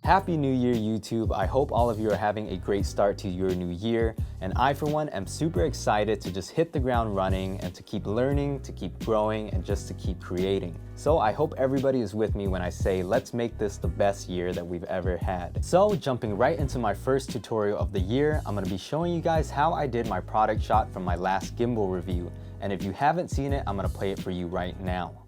Happy New Year, YouTube. I hope all of you are having a great start to your new year. And I, for one, am super excited to just hit the ground running and to keep learning, to keep growing, and just to keep creating. So I hope everybody is with me when I say, let's make this the best year that we've ever had. So jumping right into my first tutorial of the year, I'm gonna be showing you guys how I did my product shot from my last gimbal review. And if you haven't seen it, I'm gonna play it for you right now.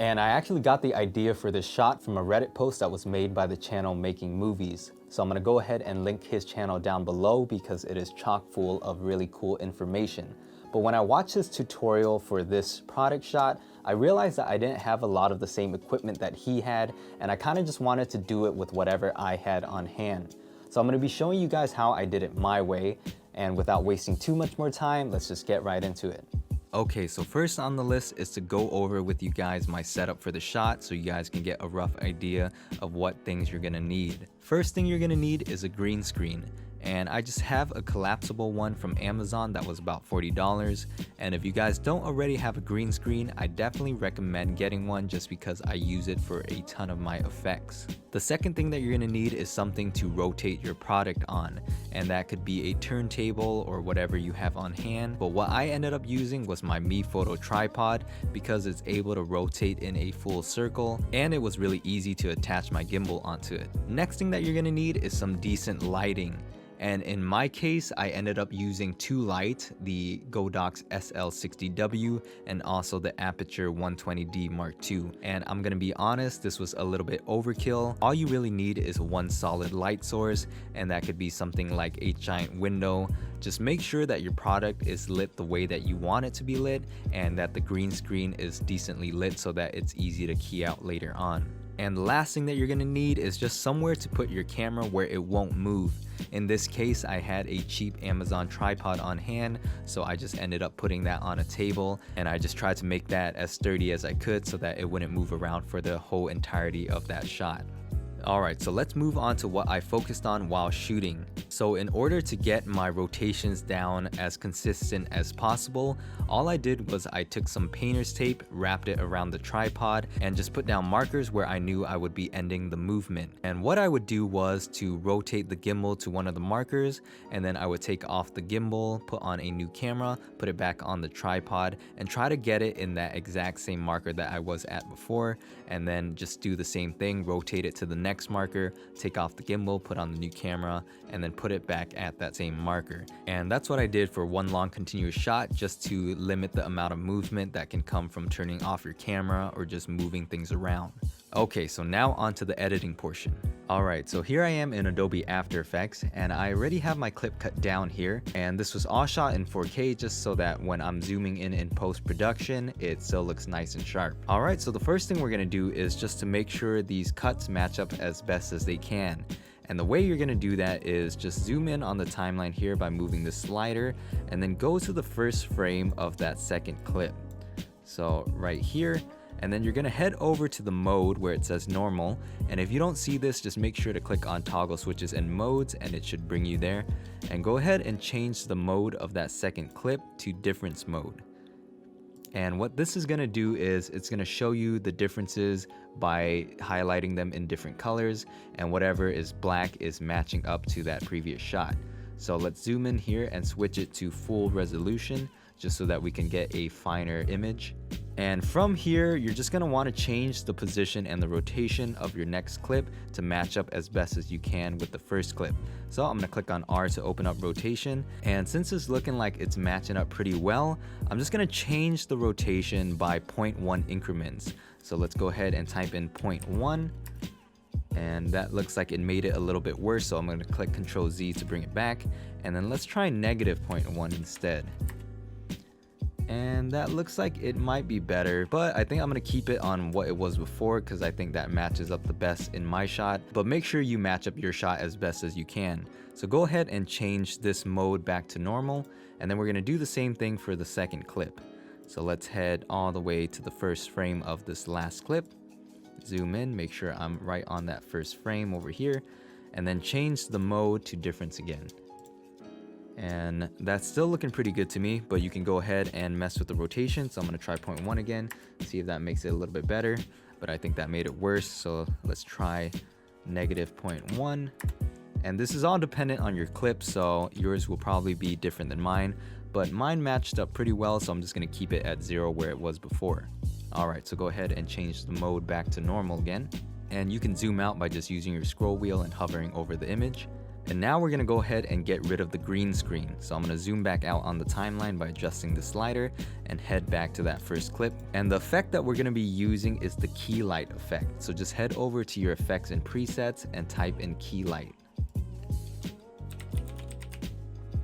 And I actually got the idea for this shot from a Reddit post that was made by the channel Making Movies. So I'm gonna go ahead and link his channel down below because it is chock full of really cool information. But when I watched his tutorial for this product shot, I realized that I didn't have a lot of the same equipment that he had, and I kind of just wanted to do it with whatever I had on hand. So I'm gonna be showing you guys how I did it my way, and without wasting too much more time, let's just get right into it. Okay, so first on the list is to go over with you guys my setup for the shot so you guys can get a rough idea of what things you're gonna need. First thing you're gonna need is a green screen. And I just have a collapsible one from Amazon that was about $40. And if you guys don't already have a green screen, I definitely recommend getting one just because I use it for a ton of my effects. The second thing that you're gonna need is something to rotate your product on. And that could be a turntable or whatever you have on hand. But what I ended up using was my Mi Photo tripod because it's able to rotate in a full circle and it was really easy to attach my gimbal onto it. Next thing that you're gonna need is some decent lighting. And in my case, I ended up using two lights, the Godox SL60W and also the Aperture 120D Mark II. And I'm gonna be honest, this was a little bit overkill. All you really need is one solid light source, and that could be something like a giant window. Just make sure that your product is lit the way that you want it to be lit and that the green screen is decently lit so that it's easy to key out later on. And the last thing that you're gonna need is just somewhere to put your camera where it won't move. In this case, I had a cheap Amazon tripod on hand, so I just ended up putting that on a table, and I just tried to make that as sturdy as I could so that it wouldn't move around for the whole entirety of that shot. Alright, so let's move on to what I focused on while shooting. So in order to get my rotations down as consistent as possible, all I did was I took some painter's tape, wrapped it around the tripod, and just put down markers where I knew I would be ending the movement. And what I would do was to rotate the gimbal to one of the markers, and then I would take off the gimbal, put on a new camera, put it back on the tripod, and try to get it in that exact same marker that I was at before, and then just do the same thing, rotate it to the next marker, take off the gimbal, put on the new camera, and then put it back at that same marker. And that's what I did for one long continuous shot, just to limit the amount of movement that can come from turning off your camera or just moving things around. Okay, so now on to the editing portion. Alright, so here I am in Adobe After Effects, and I already have my clip cut down here, and this was all shot in 4K just so that when I'm zooming in post-production, it still looks nice and sharp. Alright, so the first thing we're gonna do is just to make sure these cuts match up as best as they can. And the way you're gonna do that is just zoom in on the timeline here by moving the slider, and then go to the first frame of that second clip. So right here, and then you're gonna head over to the mode where it says normal, and if you don't see this, just make sure to click on toggle switches and modes and it should bring you there, and go ahead and change the mode of that second clip to difference mode. And what this is gonna do is it's gonna show you the differences by highlighting them in different colors, and whatever is black is matching up to that previous shot. So let's zoom in here and switch it to full resolution just so that we can get a finer image. And from here, you're just gonna wanna change the position and the rotation of your next clip to match up as best as you can with the first clip. So I'm gonna click on R to open up rotation. And since it's looking like it's matching up pretty well, I'm just gonna change the rotation by 0.1 increments. So let's go ahead and type in 0.1. And that looks like it made it a little bit worse. So I'm gonna click Ctrl Z to bring it back. And then let's try negative 0.1 instead. And that looks like it might be better, but I think I'm gonna keep it on what it was before because I think that matches up the best in my shot. But make sure you match up your shot as best as you can. So go ahead and change this mode back to normal, and then we're gonna do the same thing for the second clip. So let's head all the way to the first frame of this last clip, zoom in, make sure I'm right on that first frame over here, and then change the mode to difference again. And that's still looking pretty good to me, but you can go ahead and mess with the rotation. So I'm gonna try 0.1 again, see if that makes it a little bit better, but I think that made it worse. So let's try -0.1. And this is all dependent on your clip, so yours will probably be different than mine, but mine matched up pretty well, so I'm just gonna keep it at 0 where it was before. All right, so go ahead and change the mode back to normal again. And you can zoom out by just using your scroll wheel and hovering over the image. And now we're gonna go ahead and get rid of the green screen. So I'm gonna zoom back out on the timeline by adjusting the slider and head back to that first clip. And the effect that we're gonna be using is the key light effect. So just head over to your effects and presets and type in key light.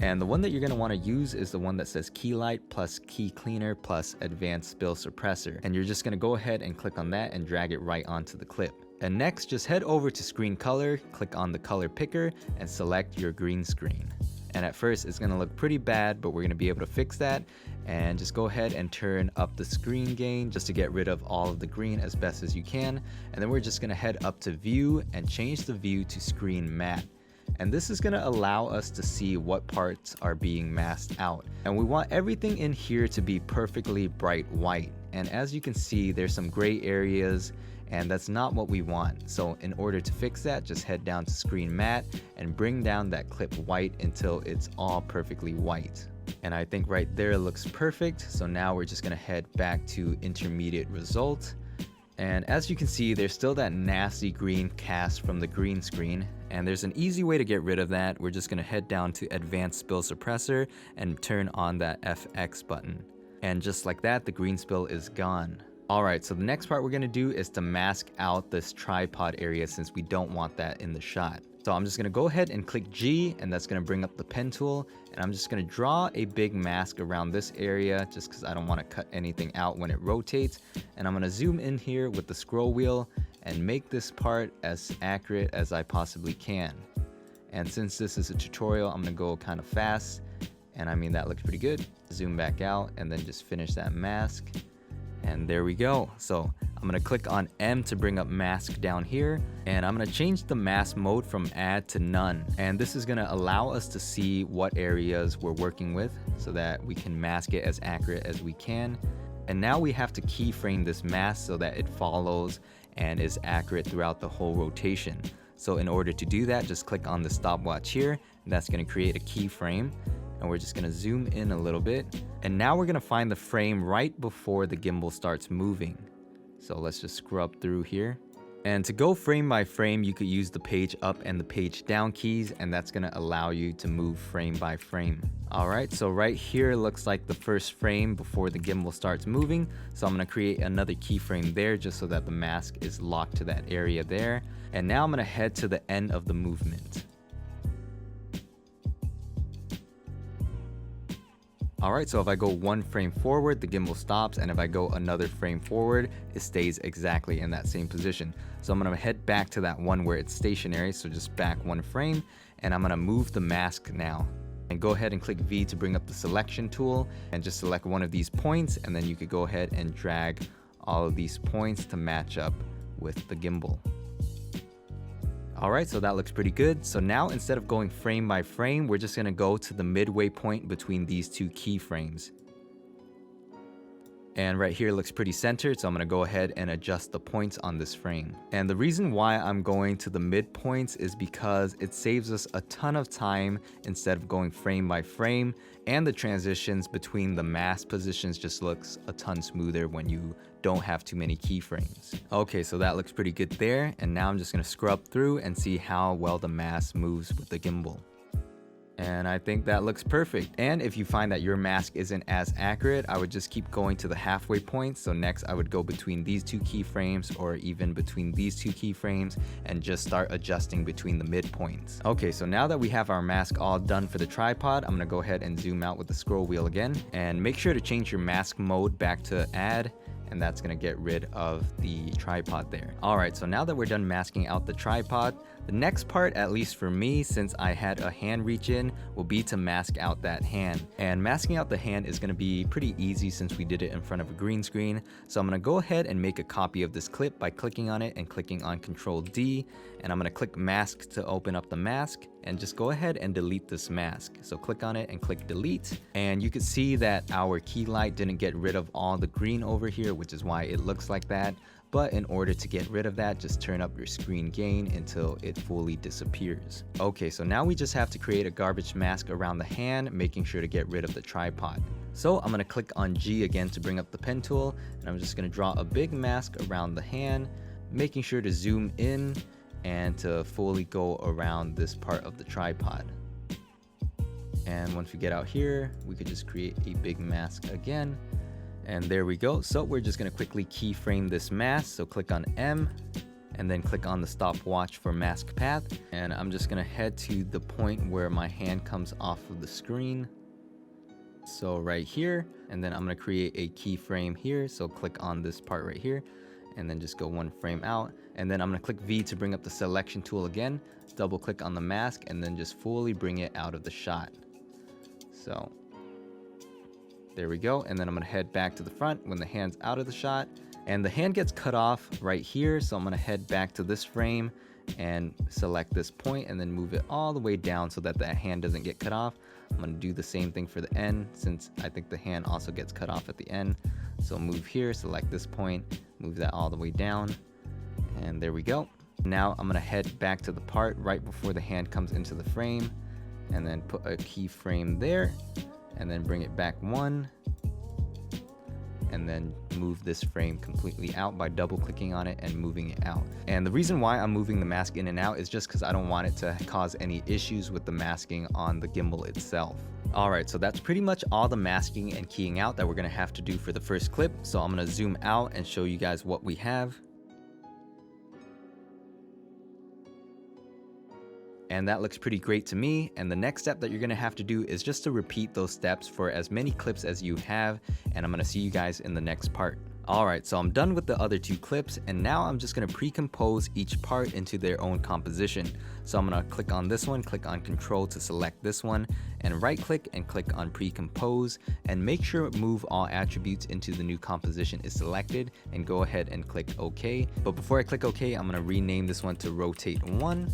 And the one that you're gonna wanna use is the one that says key light plus key cleaner plus advanced spill suppressor. And you're just gonna go ahead and click on that and drag it right onto the clip. And next, just head over to screen color, click on the color picker and select your green screen. And at first it's gonna look pretty bad, but we're gonna be able to fix that. And just go ahead and turn up the screen gain just to get rid of all of the green as best as you can. And then we're just gonna head up to view and change the view to screen matte. And this is gonna allow us to see what parts are being masked out. And we want everything in here to be perfectly bright white. And as you can see, there's some gray areas, and that's not what we want. So in order to fix that, just head down to screen matte and bring down that clip white until it's all perfectly white. And I think right there looks perfect. So now we're just gonna head back to intermediate result. And as you can see, there's still that nasty green cast from the green screen. And there's an easy way to get rid of that. We're just gonna head down to advanced spill suppressor and turn on that FX button. And just like that, the green spill is gone. All right, so the next part we're gonna do is to mask out this tripod area since we don't want that in the shot. So I'm just gonna go ahead and click G, and that's gonna bring up the pen tool. And I'm just gonna draw a big mask around this area just because I don't wanna cut anything out when it rotates. And I'm gonna zoom in here with the scroll wheel and make this part as accurate as I possibly can. And since this is a tutorial, I'm gonna go kind of fast. And I mean, that looks pretty good. Zoom back out and then just finish that mask. And there we go. So I'm gonna click on M to bring up mask down here, and I'm gonna change the mask mode from add to none. And this is gonna allow us to see what areas we're working with so that we can mask it as accurate as we can. And now we have to keyframe this mask so that it follows and is accurate throughout the whole rotation. So in order to do that, just click on the stopwatch here, and that's gonna create a keyframe. And we're just gonna zoom in a little bit. And now we're gonna find the frame right before the gimbal starts moving. So let's just scrub through here. And to go frame by frame, you could use the page up and the page down keys, and that's gonna allow you to move frame by frame. All right, so right here looks like the first frame before the gimbal starts moving. So I'm gonna create another keyframe there just so that the mask is locked to that area there. And now I'm gonna head to the end of the movement. All right, so if I go one frame forward, the gimbal stops, and if I go another frame forward, it stays exactly in that same position. So I'm gonna head back to that one where it's stationary, so just back one frame, and I'm gonna move the mask now. And go ahead and click V to bring up the selection tool, and just select one of these points, and then you could go ahead and drag all of these points to match up with the gimbal. All right, so that looks pretty good. So now instead of going frame by frame, we're just gonna go to the midway point between these two keyframes. And right here looks pretty centered, so I'm gonna go ahead and adjust the points on this frame. And the reason why I'm going to the midpoints is because it saves us a ton of time instead of going frame by frame, and the transitions between the mask positions just looks a ton smoother when you don't have too many keyframes. Okay, so that looks pretty good there, and now I'm just gonna scrub through and see how well the mask moves with the gimbal. And I think that looks perfect. And if you find that your mask isn't as accurate, I would just keep going to the halfway point. So next I would go between these two keyframes or even between these two keyframes and just start adjusting between the midpoints. Okay, so now that we have our mask all done for the tripod, I'm gonna go ahead and zoom out with the scroll wheel again, and make sure to change your mask mode back to add, and that's gonna get rid of the tripod there. All right, so now that we're done masking out the tripod, The next part, at least for me, since I had a hand reach in, will be to mask out that hand. And masking out the hand is going to be pretty easy since we did it in front of a green screen. So I'm going to go ahead and make a copy of this clip by clicking on it and clicking on Control D. And I'm going to click mask to open up the mask and just go ahead and delete this mask. So click on it and click delete. And you can see that our key light didn't get rid of all the green over here, which is why it looks like that. But in order to get rid of that, just turn up your screen gain until it fully disappears. Okay, so now we just have to create a garbage mask around the hand, making sure to get rid of the tripod. So I'm gonna click on G again to bring up the pen tool, and I'm just gonna draw a big mask around the hand, making sure to zoom in and to fully go around this part of the tripod. And once we get out here, we could just create a big mask again. And there we go. So we're just going to quickly keyframe this mask. So click on M and then click on the stopwatch for mask path. And I'm just going to head to the point where my hand comes off of the screen. So right here, and then I'm going to create a keyframe here. So click on this part right here and then just go one frame out. And then I'm going to click V to bring up the selection tool again, double click on the mask and then just fully bring it out of the shot. So there we go. And then I'm going to head back to the front when the hand's out of the shot. And the hand gets cut off right here. So I'm going to head back to this frame and select this point and then move it all the way down so that hand doesn't get cut off. I'm going to do the same thing for the end since I think the hand also gets cut off at the end. So move here, select this point, move that all the way down. And there we go. Now I'm going to head back to the part right before the hand comes into the frame and then put a keyframe there. And then bring it back one and then move this frame completely out by double clicking on it and moving it out. And the reason why I'm moving the mask in and out is just because I don't want it to cause any issues with the masking on the gimbal itself. Alright, so that's pretty much all the masking and keying out that we're going to have to do for the first clip. So I'm going to zoom out and show you guys what we have. And that looks pretty great to me. And the next step that you're gonna have to do is just to repeat those steps for as many clips as you have. And I'm gonna see you guys in the next part. Alright, so I'm done with the other two clips and now I'm just gonna pre-compose each part into their own composition. So I'm gonna click on this one, click on Control to select this one, and right click and click on pre-compose and make sure move all attributes into the new composition is selected and go ahead and click OK. But before I click OK, I'm gonna rename this one to rotate 1.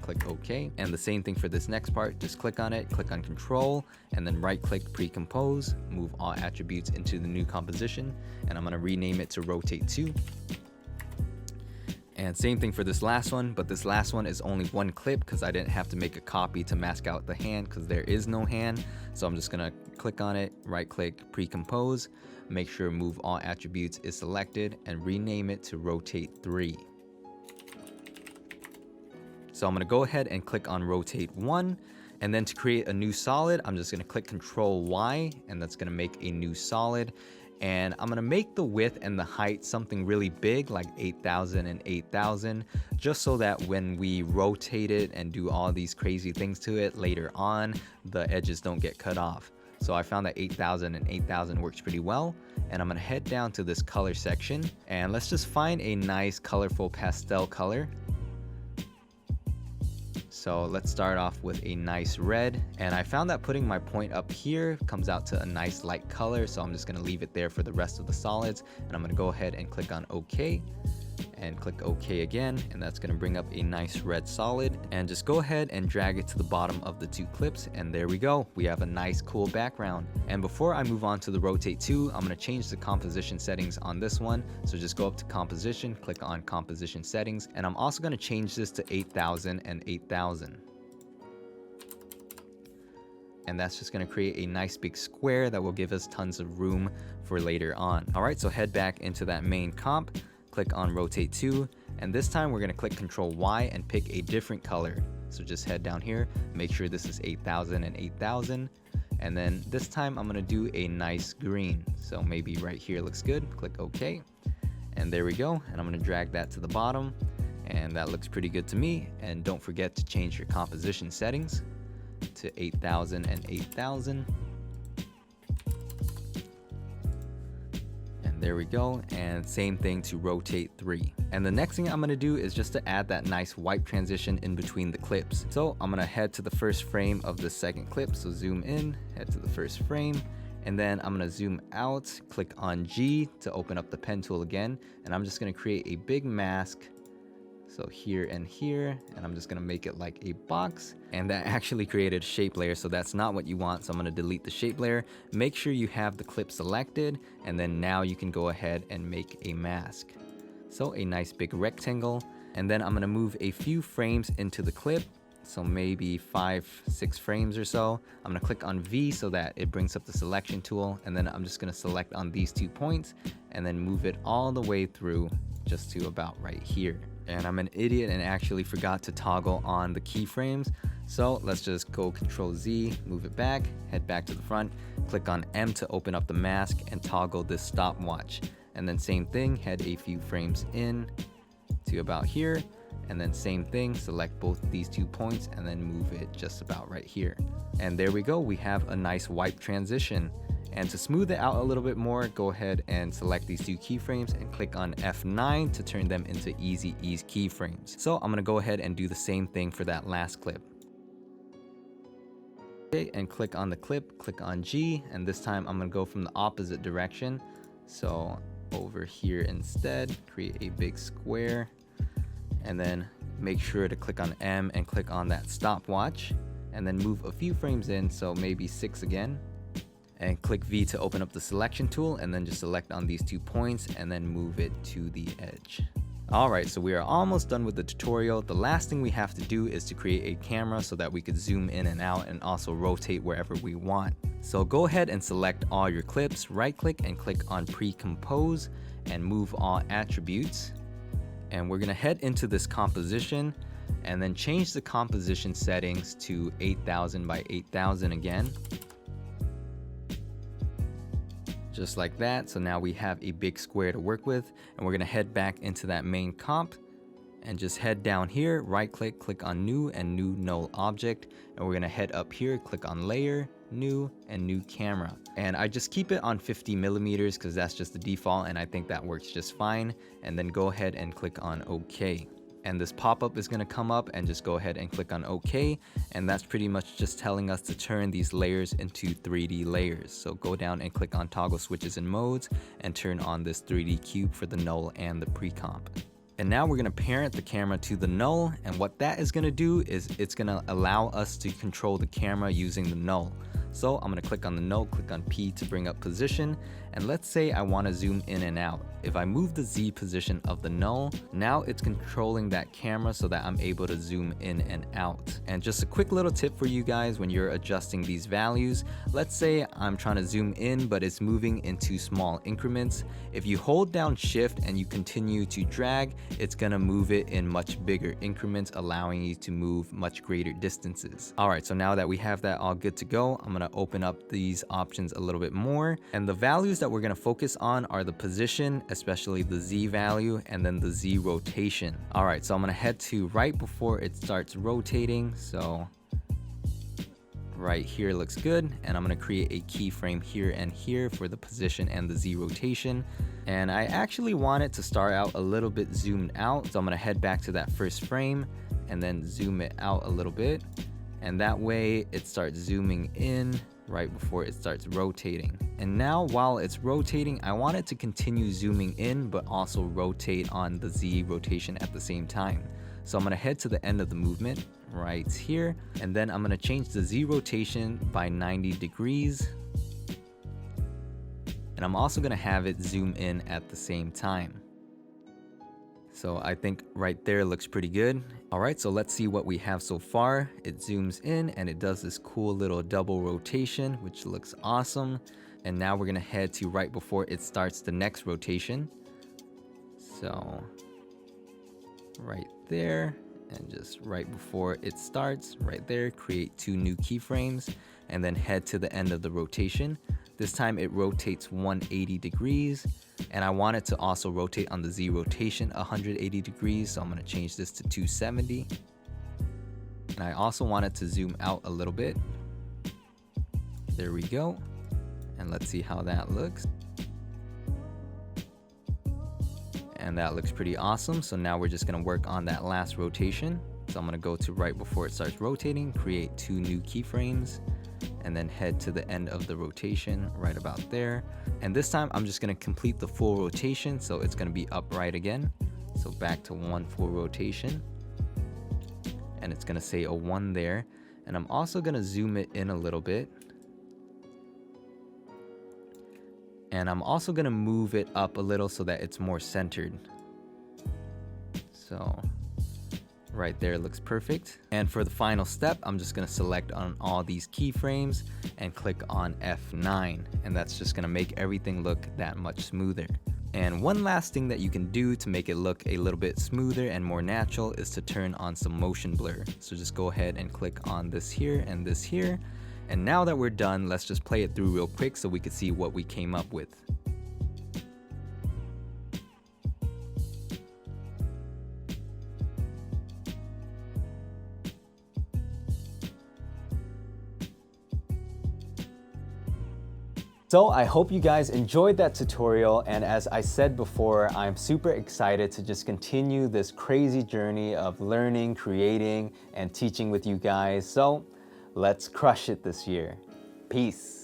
Click OK. And the same thing for this next part. Just click on it, click on Control, and then right click pre-compose, move all attributes into the new composition. And I'm going to rename it to rotate 2. And same thing for this last one, but this last one is only one clip because I didn't have to make a copy to mask out the hand because there is no hand. So I'm just going to click on it, right click, pre-compose, make sure move all attributes is selected, and rename it to rotate 3. So I'm going to go ahead and click on rotate 1, and then to create a new solid, I'm just going to click Control Y, and that's going to make a new solid. And I'm going to make the width and the height something really big, like 8,000 and 8,000, just so that when we rotate it and do all these crazy things to it later on, the edges don't get cut off. So I found that 8,000 and 8,000 works pretty well. And I'm going to head down to this color section, and let's just find a nice colorful pastel color. So let's start off with a nice red, and I found that putting my point up here comes out to a nice light color, so I'm just going to leave it there for the rest of the solids. And I'm going to go ahead and click on OK and click OK again, and that's going to bring up a nice red solid. And just go ahead and drag it to the bottom of the two clips, and there we go, we have a nice cool background. And before I move on to the rotate 2, I'm going to change the composition settings on this one. So just go up to composition, click on composition settings, and I'm also going to change this to 8,000 and 8,000. And that's just going to create a nice big square that will give us tons of room for later on. Alright, so head back into that main comp, click on rotate 2, and this time we're going to click Control Y and pick a different color. So just head down here, make sure this is 8,000 and 8,000, and then this time I'm going to do a nice green. So maybe right here looks good, click OK, and there we go. And I'm going to drag that to the bottom, and that looks pretty good to me. And don't forget to change your composition settings to 8,000 and 8,000. There we go, and same thing to rotate 3. And the next thing I'm gonna do is just to add that nice wipe transition in between the clips. So I'm gonna head to the first frame of the second clip, so zoom in, head to the first frame, and then I'm gonna zoom out, click on G to open up the pen tool again, and I'm just gonna create a big mask. So here and here, and I'm just gonna make it like a box, and that actually created a shape layer, so that's not what you want. So I'm gonna delete the shape layer. Make sure you have the clip selected, and then now you can go ahead and make a mask. So a nice big rectangle, and then I'm gonna move a few frames into the clip. So maybe 5-6 frames or so. I'm gonna click on V so that it brings up the selection tool, and then I'm just gonna select on these 2 points and then move it all the way through just to about right here. And I'm an idiot and actually forgot to toggle on the keyframes. So let's just go Control Z, move it back, head back to the front, click on M to open up the mask and toggle this stopwatch. And then same thing, head a few frames in to about here. And then same thing, select both these 2 points and then move it just about right here. And there we go, we have a nice wipe transition. And to smooth it out a little bit more, go ahead and select these 2 keyframes and click on F9 to turn them into Easy Ease keyframes. So I'm gonna go ahead and do the same thing for that last clip. Okay, and click on the clip, click on G, and this time I'm gonna go from the opposite direction. So over here instead, create a big square, and then make sure to click on M and click on that stopwatch, and then move a few frames in, so maybe 6 again. And click V to open up the selection tool, and then just select on these 2 points and then move it to the edge. Alright, so we are almost done with the tutorial. The last thing we have to do is to create a camera so that we could zoom in and out and also rotate wherever we want. So go ahead and select all your clips, right click and click on Pre-Compose and move all attributes. And we're gonna head into this composition and then change the composition settings to 8000 by 8000 again. Just like that. So now we have a big square to work with, and we're gonna head back into that main comp and just head down here, right click, click on new and new null object, and we're gonna head up here, click on layer, new and new camera. And I just keep it on 50 millimeters because that's just the default, and I think that works just fine. And then go ahead and click on OK. And this pop-up is gonna come up, and just go ahead and click on OK. And that's pretty much just telling us to turn these layers into 3D layers. So go down and click on toggle switches and modes and turn on this 3D cube for the null and the pre-comp. And now we're gonna parent the camera to the null, and what that is gonna do is it's gonna allow us to control the camera using the null. So I'm gonna click on the null, click on P to bring up position, and let's say I wanna zoom in and out. If I move the Z position of the null, now it's controlling that camera so that I'm able to zoom in and out. And just a quick little tip for you guys when you're adjusting these values, let's say I'm trying to zoom in but it's moving into small increments. If you hold down shift and you continue to drag, it's gonna move it in much bigger increments, allowing you to move much greater distances. Alright, so now that we have that all good to go, I'm gonna open up these options a little bit more. And the values that we're gonna focus on are the position, especially the Z value, and then the Z rotation. Alright, so I'm gonna head to right before it starts rotating. So right here looks good, and I'm gonna create a keyframe here and here for the position and the Z rotation. And I actually want it to start out a little bit zoomed out, so I'm gonna head back to that first frame and then zoom it out a little bit, and that way it starts zooming in right before it starts rotating. And now while it's rotating, I want it to continue zooming in but also rotate on the Z rotation at the same time. So I'm gonna head to the end of the movement right here, and then I'm gonna change the Z rotation by 90 degrees. And I'm also gonna have it zoom in at the same time. So I think right there looks pretty good. Alright, so let's see what we have so far. It zooms in and it does this cool little double rotation, which looks awesome. And now we're gonna head to right before it starts the next rotation. So right there, and just right before it starts, right there, create 2 new keyframes, and then head to the end of the rotation. This time it rotates 180 degrees, and I want it to also rotate on the Z rotation 180 degrees, so I'm gonna change this to 270. And I also want it to zoom out a little bit. There we go. And let's see how that looks. And that looks pretty awesome. So now we're just gonna work on that last rotation. So I'm gonna go to right before it starts rotating, create 2 new keyframes, and then head to the end of the rotation right about there. And this time I'm just gonna complete the full rotation, so it's gonna be upright again. So back to 1 full rotation, and it's gonna say a 1 there. And I'm also gonna zoom it in a little bit. And I'm also gonna move it up a little so that it's more centered. So right there looks perfect. And for the final step, I'm just gonna select on all these keyframes and click on F9. And that's just gonna make everything look that much smoother. And one last thing that you can do to make it look a little bit smoother and more natural is to turn on some motion blur. So just go ahead and click on this here and this here. And now that we're done, let's just play it through real quick so we can see what we came up with. So I hope you guys enjoyed that tutorial, and as I said before, I'm super excited to just continue this crazy journey of learning, creating, and teaching with you guys. So let's crush it this year. Peace.